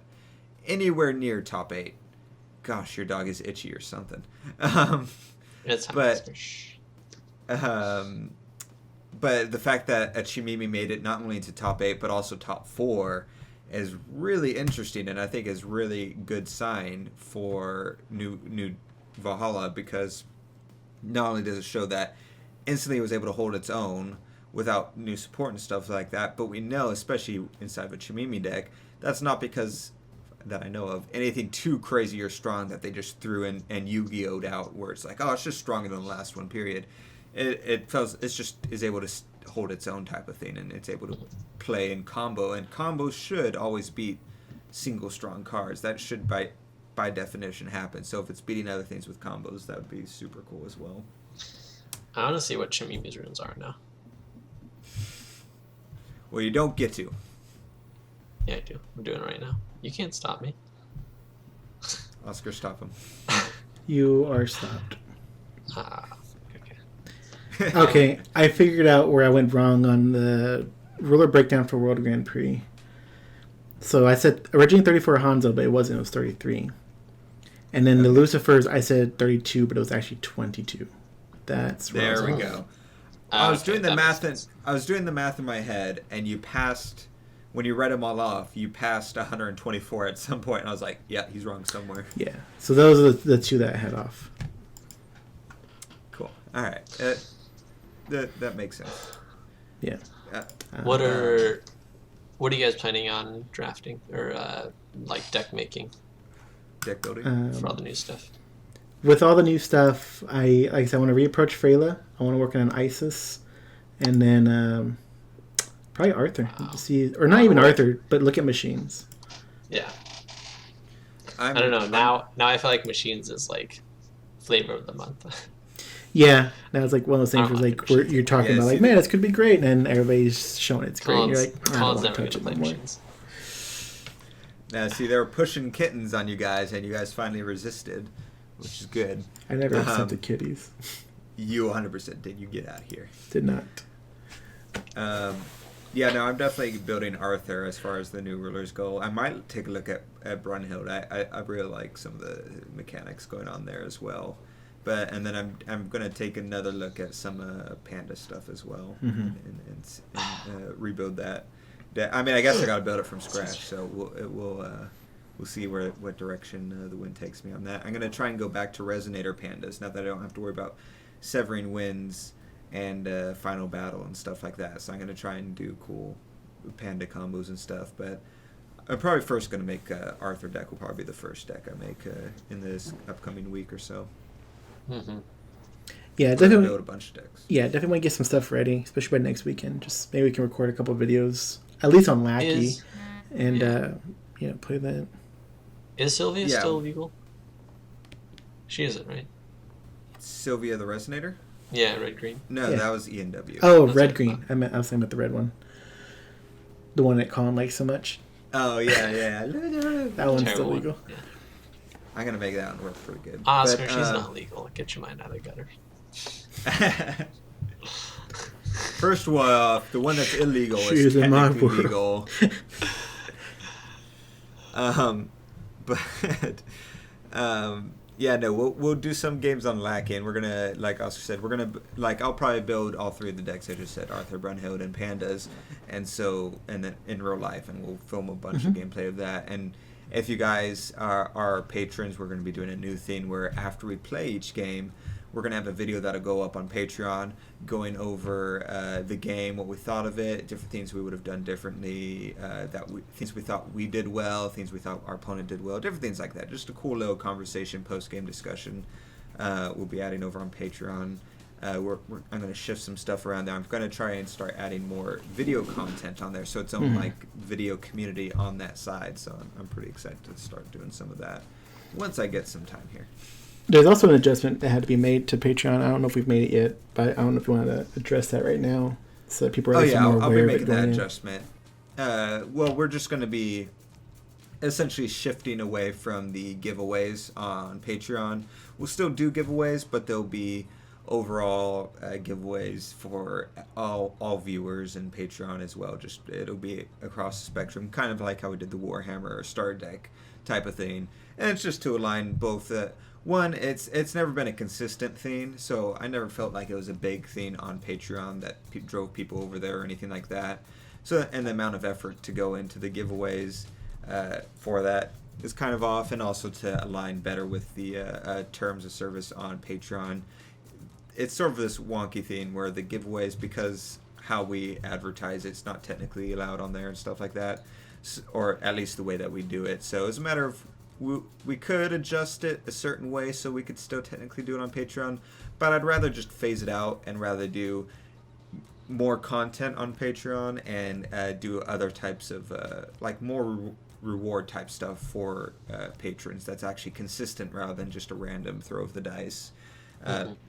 C: anywhere near top 8. Gosh, your dog is itchy or something. But the fact that Chimimi made it not only to top 8 but also top 4 is really interesting, and I think is really good sign for new Valhalla, because not only does it show that instantly it was able to hold its own without new support and stuff like that, but we know, especially inside of a Chimimi deck, that's not because that I know of anything too crazy or strong that they just threw in and Yu-Gi-Oh'd out, where it's like, oh, it's just stronger than the last one, period. It's just is able to hold its own type of thing, and it's able to play in combo, and combos should always beat single strong cards. That should by definition happen. So if it's beating other things with combos, that would be super cool as well.
B: I want to see what Chimimi's runes are now.
C: Well, you don't get to.
B: Yeah, I do. I'm doing it right now. You can't stop me.
C: Oscar, stop him.
A: You are stopped.
B: Okay.
A: Okay, I figured out where I went wrong on the ruler breakdown for World Grand Prix. So I said originally 34 Hanzo, but it wasn't. It was 33. And then the Lucifers, I said 32, but it was actually 22. That's where
C: there we go. I was doing the math in my head, and you passed. When you read them all off, you passed 124 at some point, and I was like, yeah, he's wrong somewhere.
A: Yeah. So those are the two that I had off.
C: Cool. All right. That makes sense.
A: Yeah.
B: What are you guys planning on drafting or like deck making?
C: Deck building
B: for all the new stuff.
A: With all the new stuff, I want to reapproach Freyla. I want to work on Isis, and then probably Arthur.
B: Wow.
A: To see, or not even Arthur, but look at machines.
B: Yeah. I don't know. Now I feel like machines is like flavor of the month.
A: Yeah, that was like one of those things
B: I
A: where
B: don't
A: like
B: like
A: you're talking
C: Yeah,
A: about
C: see
A: like, man, this could be great, and then everybody's showing it's great, and you're
B: Colin's,
A: like, I don't
B: Colin's
A: want to
B: never
A: touch
B: gonna
A: it
B: play
A: no more.
B: machines.
C: Now, see, they were pushing kittens on you guys, and you guys finally resisted, which is good.
A: I never accepted kitties.
C: You 100% did. You get out of here.
A: Did not.
C: Yeah, no, I'm definitely building Arthur as far as the new rulers go. I might take a look at Brunhild. I really like some of the mechanics going on there as well. And then I'm gonna take another look at some Panda stuff as well, and rebuild that. I mean, I guess I gotta build it from scratch, so we'll see what direction the wind takes me on that. I'm gonna try and go back to Resonator Pandas now that I don't have to worry about severing winds and final battle and stuff like that. So I'm gonna try and do cool Panda combos and stuff. But I'm probably first gonna make Arthur deck. Will probably be the first deck I make in this upcoming week or so.
B: Mm-hmm.
A: Yeah,
C: Definitely
A: definitely.
C: build a bunch of decks.
A: Yeah, definitely want to get some stuff ready, especially by next weekend. Just maybe we can record a couple of videos, at least on Lackey, and play that.
B: Is Sylvia
C: Yeah.
B: still legal? She isn't, right?
C: Sylvia the Resonator?
B: Yeah, red green.
C: No,
A: Yeah.
C: that was ENW.
A: Oh,
B: That's
A: red
B: what I
A: green. I was thinking about the red one, the one that Colin likes so much.
C: Oh yeah.
A: That one's still
B: Terrible one.
A: legal.
B: Yeah.
C: I'm gonna make that one work pretty good.
B: Oscar,
C: But,
B: she's not legal. Get your mind out of the gutter.
C: First one off, the one that's illegal
A: She
C: is
A: is in my
C: technically
A: world.
C: legal. But yeah, no, we'll do some games on Lackey, and we're gonna, like Oscar said, I'll probably build all three of the decks I just said, Arthur, Brunhild, and Pandas, and then in real life, and we'll film a bunch of gameplay of that. And if you guys are our patrons, we're gonna be doing a new thing where after we play each game, we're going to have a video that'll go up on Patreon going over the game, what we thought of it, different things we would have done differently, things we thought we did well, things we thought our opponent did well, different things like that. Just a cool little conversation, post-game discussion we'll be adding over on Patreon. I'm going to shift some stuff around there. I'm going to try and start adding more video content on there, so its own video community on that side. So I'm pretty excited to start doing some of that once I get some time here.
A: There's also an adjustment that had to be made to Patreon. I don't know if we've made it yet, but I don't know if you want to address that right now so that people are more
C: I'll be
A: aware of it
C: making that
A: going in.
C: adjustment. Well, we're just going to be essentially shifting away from the giveaways on Patreon. We'll still do giveaways, but they'll be overall giveaways for all viewers and Patreon as well. Just it'll be across the spectrum, kind of like how we did the Warhammer or Star Deck type of thing. And it's just to align both. One, it's never been a consistent thing, so I never felt like it was a big thing on Patreon that drove people over there or anything like that. So, and the amount of effort to go into the giveaways for that is kind of off, and also to align better with the terms of service on Patreon. It's sort of this wonky thing where the giveaways, because how we advertise it's not technically allowed on there and stuff like that, or at least the way that we do it. So it's a matter of we could adjust it a certain way so we could still technically do it on Patreon, but I'd rather just phase it out and rather do more content on Patreon and do other types of like more reward type stuff for patrons that's actually consistent rather than just a random throw of the dice.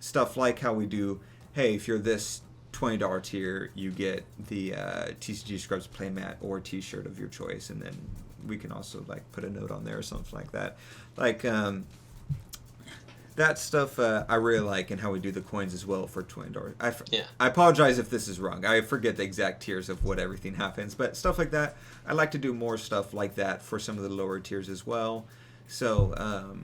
C: Stuff like how we do, hey, if you're this $20 tier, you get the TCG Scrubs playmat or t-shirt of your choice, and then we can also like put a note on there or something like that. Like that stuff I really like, and how we do the coins as well for $20. I apologize if this is wrong. I forget the exact tiers of what everything happens, but stuff like that, I like to do more stuff like that for some of the lower tiers as well. So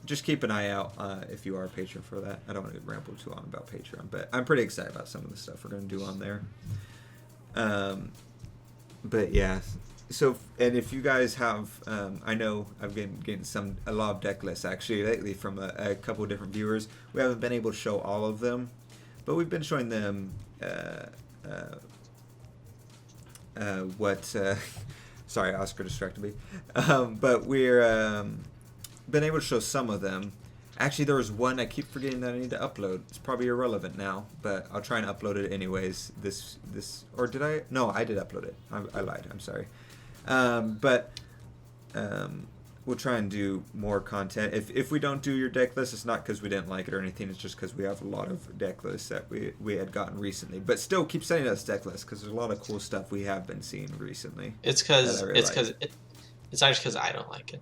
C: just keep an eye out if you are a patron for that. I don't want to ramble too on about Patreon, but I'm pretty excited about some of the stuff we're going to do on there. But yeah, so, and if you guys have, I know I've been getting a lot of deck lists actually lately from a couple of different viewers. We haven't been able to show all of them, but we've been showing them sorry, Oscar distracted me. But we're been able to show some of them. Actually, there was one I keep forgetting that I need to upload. It's probably irrelevant now, but I'll try and upload it anyways. Or did I? No, I did upload it. I lied. I'm sorry. But we'll try and do more content. If we don't do your deck list, it's not because we didn't like it or anything. It's just because we have a lot of deck lists that we had gotten recently. But still, keep sending us deck lists because there's a lot of cool stuff we have been seeing recently.
B: It's because it's actually because I don't like it.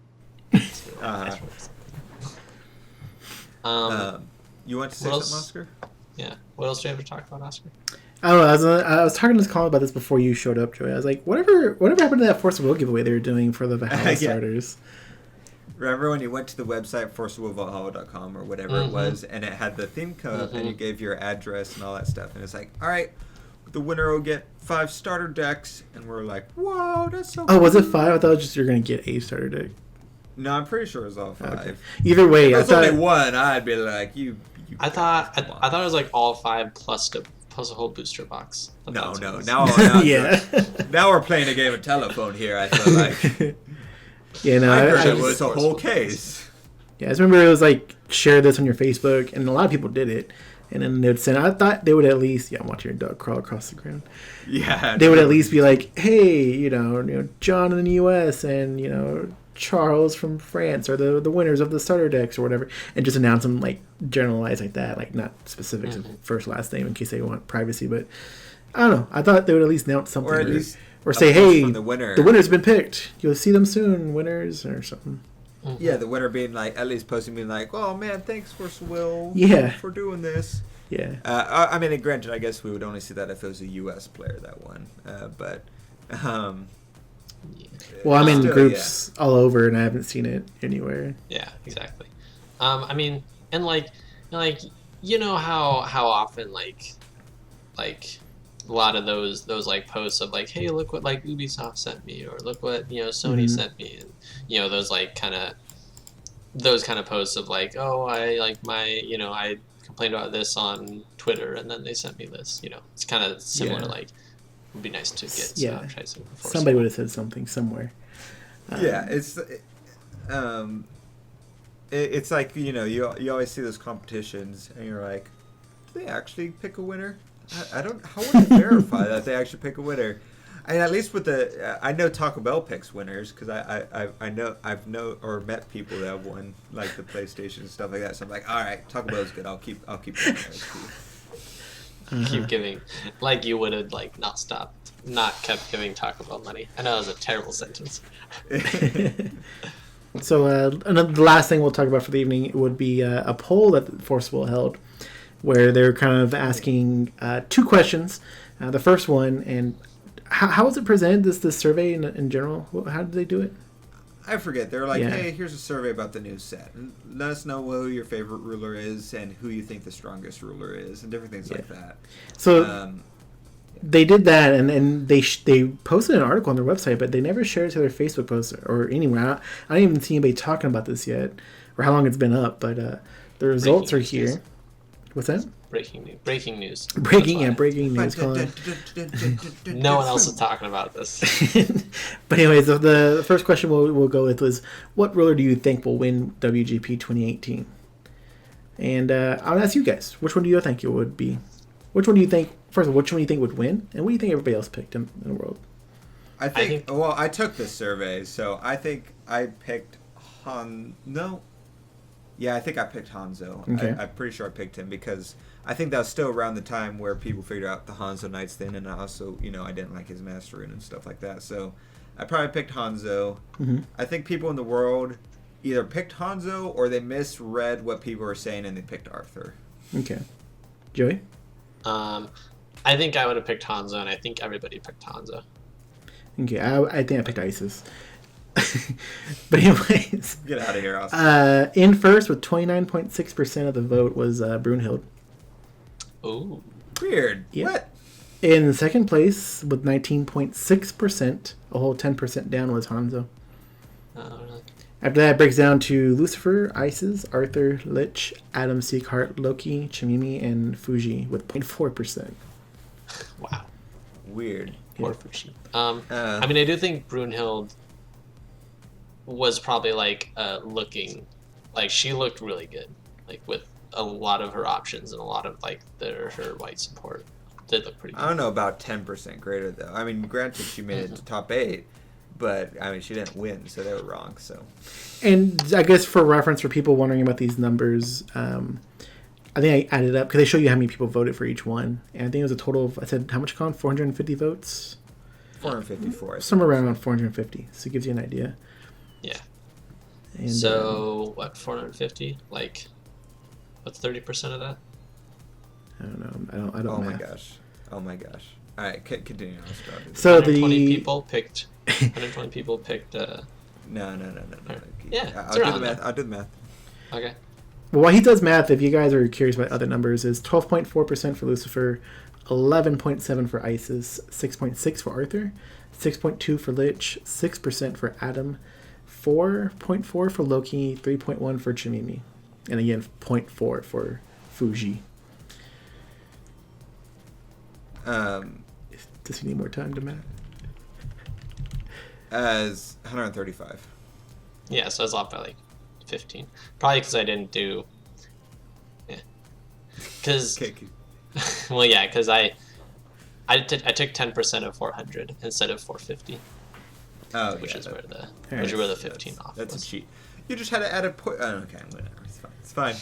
C: You want to say something, Oscar?
B: Yeah. What else do you have to talk about, Oscar?
A: Oh, I was talking to Colin about this before you showed up, Joey. I was like, whatever happened to that Force of Will giveaway they were doing for the Valhalla starters?
C: Remember when you went to the website, forcefulvalhalla.com or whatever it was, and it had the theme come up, and you gave your address and all that stuff, and it's like, all right, the winner will get 5 starter decks, and we're like, whoa, that's so cool.
A: Oh, was it 5? I thought it was just you're going to get a starter deck.
C: No, I'm pretty sure it was all 5.
A: Okay. Either way,
C: if it was only 1, I'd be like, you
B: I thought it was like all 5 plus a whole booster box.
C: No. Now we're playing a game of telephone here, I feel like.
A: Yeah, no,
C: I heard it was a whole case.
A: Yeah, I just remember it was like, share this on your Facebook, and a lot of people did it. And then they'd send, I thought they would at least, I'm watching your dog crawl across the ground.
C: Yeah.
A: They would at least be like, hey, you know, John in the U.S. and, Charles from France are the winners of the starter decks or whatever, and just announce them like generalized like that, like not specifics of first last name in case they want privacy. But I don't know. I thought they would at least announce something,
C: or at least
A: say, hey,
C: the
A: winner's been picked. You'll see them soon, winners or something.
C: Yeah, the winner being like at least posting being like, oh man, thanks Force Will for doing this.
A: Yeah.
C: I mean, granted, I guess we would only see that if it was a U.S. player that won, but.
A: Well, I'm in groups all over, and I haven't seen it anywhere.
B: Yeah, exactly. I mean, and like you know how often like a lot of those like posts of like, hey, look what like Ubisoft sent me, or look what Sony sent me, and those like kind of posts of like, oh, I like my I complained about this on Twitter, and then they sent me this. It's kind of similar to like. Would be nice to get advertising before
A: somebody would have said something somewhere.
C: It's like you always see those competitions and you're like, do they actually pick a winner? I don't. How would I verify that they actually pick a winner? I mean, at least with I know Taco Bell picks winners because I've met people that have won like the PlayStation and stuff like that. So I'm like, all right, Taco Bell's good. I'll keep doing that.
B: Keep giving, like you would have like not kept giving Taco Bell money. I know that was a terrible sentence.
A: So the last thing we'll talk about for the evening would be a poll that Forceful held, where they're kind of asking 2 questions. The first one, and how was it presented? This survey in general, how did they do it?
C: I forget. They're like, hey, here's a survey about the new set. And let us know who your favorite ruler is and who you think the strongest ruler is and different things like that.
A: So they did that, and they posted an article on their website, but they never shared it to their Facebook post or anywhere. I don't even see anybody talking about this yet or how long it's been up, but the results are here. What's that?
B: Breaking news.
A: Breaking news, Colin.
B: No one else is talking about this.
A: But anyways, the first question we'll go with was, what ruler do you think will win WGP 2018? And I'll ask you guys, which one do you think it would be? Which one do you think, first of all, which one do you think would win? And what do you think everybody else picked in the world?
C: I think well, I took this survey, so I think I picked No. Yeah, I think I picked Hanzo.
A: Okay.
C: I'm pretty sure I picked him because I think that was still around the time where people figured out the Hanzo Knights thing, and I also, I didn't like his Master Rune and stuff like that. So I probably picked Hanzo.
A: Mm-hmm.
C: I think people in the world either picked Hanzo or they misread what people were saying and they picked Arthur.
A: Okay. Joey?
B: I think I would have picked Hanzo, and I think everybody picked Hanzo.
A: Okay, I think I picked Isis. But anyways,
C: get out of here, Austin.
A: In first with 29.6% of the vote was Brunhild.
B: Ooh,
C: weird.
A: Yeah.
C: What?
A: In second place with 19.6%, a whole 10% down, was Hanzo.
B: Really?
A: After that, it breaks down to Lucifer, Isis, Arthur, Lich, Adam, Seekheart, Loki, Chimimi, and Fuji with 0.4%.
B: Wow.
C: Weird.
B: Poor Fuji. I mean, I do think Brunhild was probably like looking like she looked really good, like with a lot of her options and a lot of like her white support did look pretty good.
C: I don't know about 10% greater though. I mean, granted she made it to top 8, But I mean, she didn't win, so they were wrong. So,
A: And I guess for reference, for people wondering about these numbers, I think I added up because they show you how many people voted for each one, and I think it was a total of, I said how much, Colin? 450 votes.
C: 454.
A: Somewhere around 450. So it gives you an idea.
B: Yeah.
A: And,
B: so what? 450? Like, what's 30% of that?
A: I don't know. I don't.
C: Oh
A: math.
C: my gosh. All right, continue.
A: So
B: 120
A: the
B: people picked. 120 people picked.
C: No.
B: Yeah,
C: I'll do the math. I'll do the math.
B: Okay.
A: Well, while he does math, if you guys are curious about other numbers, is 12.4% for Lucifer, 11.7 for Isis, 6.6 for Arthur, 6.2 for Lich, 6% for Adam, 4.4 for Loki, 3.1 for Chimimi, and again 0.4 for Fuji. Does he need more time to math?
C: As 135.
B: Yeah, so I was off by like 15. Probably because I didn't do. Yeah. Because. Well, yeah, because I took 10% of 400 instead of 450.
C: Oh,
B: which
C: yeah,
B: is where the 15 off.
C: That's
B: was.
C: a cheat. You just had to add a point. Oh, okay, whatever. It's fine.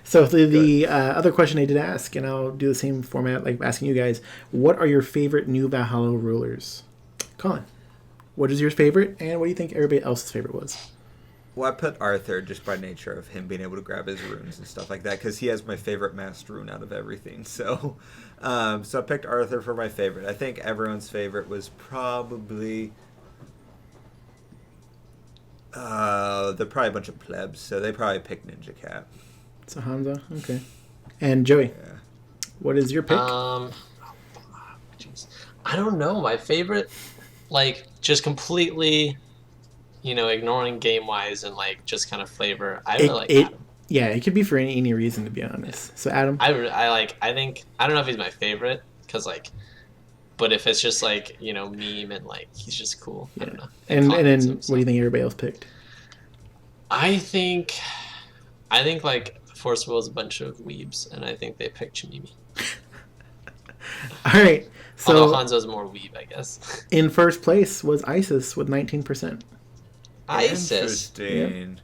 A: So the other question I did ask, and I'll do the same format, like asking you guys, what are your favorite new Valhalla rulers? Colin, what is your favorite, and what do you think everybody else's favorite was?
C: Well, I put Arthur just by nature of him being able to grab his runes and stuff like that, because he has my favorite master rune out of everything. So, so I picked Arthur for my favorite. I think everyone's favorite was probably. They're probably a bunch of plebs, so they probably picked Ninja Cat.
A: So Hanzo, okay. And Joey,
C: Yeah.
A: what is your pick?
B: Geez. I don't know. My favorite, like, just completely, ignoring game wise and like just kind of flavor. I really like Adam.
A: Yeah, it could be for any reason, to be honest. So Adam,
B: I think I don't know if he's my favorite because like, but if it's just like meme and like he's just cool.
A: yeah.
B: I don't know.
A: And then what do you think everybody else picked?
B: I think like Force Will is a bunch of weebs, and I think they picked Chimimi.
A: All right. So
B: Although Hanzo's more weeb, I guess.
A: In first place was Isis with 19%.
B: Isis.
C: Interesting.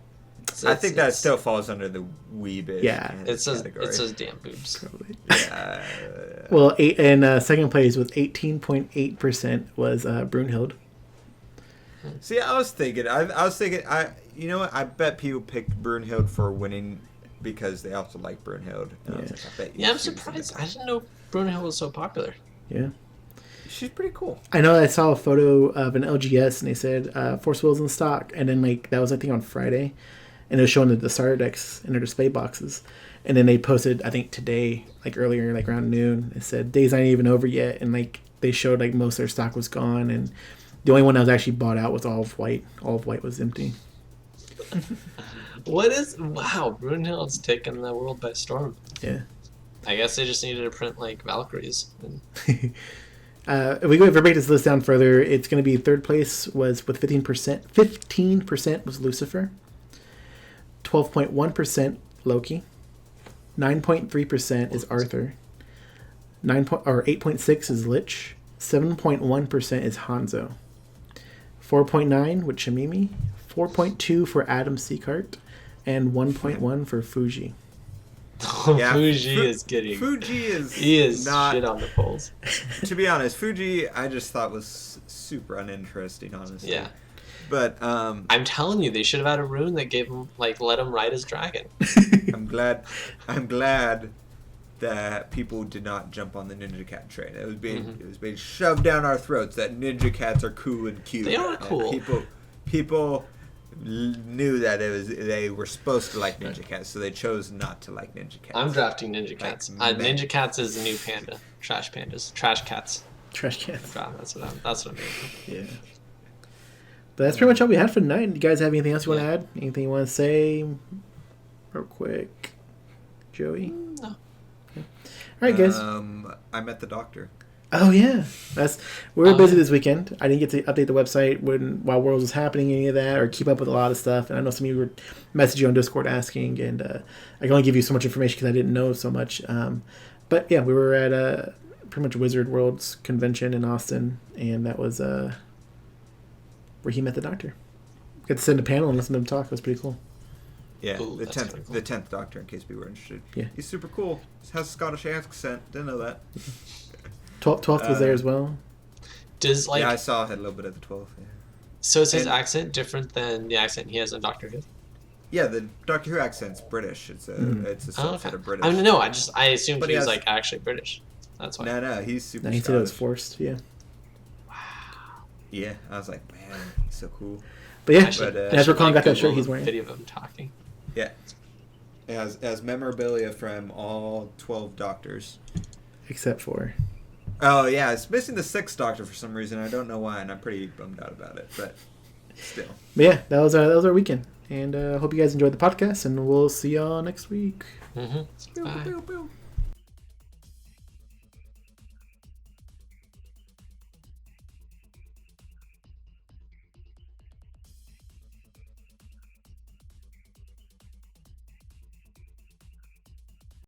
C: I think that still falls under the weebish category.
B: It says damn boobs.
A: Probably.
C: Yeah.
A: Well, in second place with 18.8% was Brunhild.
C: See, I was thinking, you know what? I bet people picked Brunhild for winning because they also like Brunhild.
B: I'm surprised. I didn't know Brunhild was so popular.
A: Yeah.
C: She's pretty cool.
A: I know I saw a photo of an LGS and they said Force Will's in stock, and then like that was I think on Friday, and it was showing the starter decks in their display boxes, and then they posted I think today like earlier like around noon. It said days not even over yet, and like they showed like most of their stock was gone, and the only one that was actually bought out was all of white. All of white was empty.
B: Wow, Brunhild's taken the world by storm.
A: Yeah.
B: I guess they just needed to print like Valkyries.
A: If we go break this list down further, it's going to be third place was with 15%. 15% was Lucifer. 12.1% Loki. 9.3% is Arthur. 8.6 is Lich. 7.1% is Hanzo. 4.9 with Chimimi. 4.2 for Adam Seacart. And 1.1 for Fuji.
C: Yeah,
B: Fuji is getting. He is
C: not
B: shit on the polls.
C: To be honest, Fuji I just thought was super uninteresting, honestly.
B: Yeah.
C: But
B: I'm telling you, they should have had a rune that gave him let him ride his dragon.
C: I'm glad that people did not jump on the Ninja Cat train. It was being shoved down our throats that Ninja Cats are cool and cute.
B: They are cool.
C: People knew that they were supposed to like Ninja Cats, so they chose not to like Ninja Cats.
B: I'm drafting Ninja Cats. Ninja Cats is the new panda. Trash pandas. Trash cats.
A: Trash cats.
B: That's what I'm doing.
A: Yeah. But that's pretty much all we had for tonight. You guys have anything else you want to add? Anything you want to say real quick? Joey?
B: No.
A: Okay. All right, guys.
C: I met the doctor.
A: Oh yeah, we were busy this weekend. I didn't get to update the website while Worlds was happening, any of that, or keep up with a lot of stuff. And I know some of you were messaging you on Discord asking, and I can only give you so much information because I didn't know so much. But yeah, we were at pretty much Wizard World's convention in Austin, and that was where he met the Doctor. Got to sit in a panel and listen to him talk. It was pretty cool.
C: Yeah,
B: Ooh,
C: the
B: that's
C: 10th
B: kinda cool.
C: the 10th Doctor, in case people were interested.
A: Yeah.
C: He's super cool. Has a Scottish accent. Didn't know that.
A: 12th was there as well.
B: Does like
C: Yeah, I saw a little bit of the 12th. Yeah.
B: so is his
C: and-
B: accent different than the accent he has in Doctor Who?
C: Yeah, the Doctor Who accent's British. It's a
A: Mm-hmm.
C: subset of British.
B: I mean, no, I assumed
C: But
B: he
C: he
B: was
C: has-
B: like actually British. That's why.
C: No, he's super
A: No, he said it was
C: Scottish.
A: forced. Yeah.
C: Yeah, I was like, man, he's so cool.
A: But yeah,
B: I should-
C: But,
A: and that's where Colin got that
B: Google
A: shirt he's
B: a
A: wearing.
B: Video of him talking.
C: Yeah. It has memorabilia from all 12 Doctors.
A: Except for.
C: Oh, yeah, it's missing the 6th Doctor for some reason. I don't know why, and I'm pretty bummed out about it, but still.
A: But yeah, that was our weekend. And I hope you guys enjoyed the podcast, and we'll see y'all next week.
B: Mm-hmm. Bye.
C: Pew, pew, pew.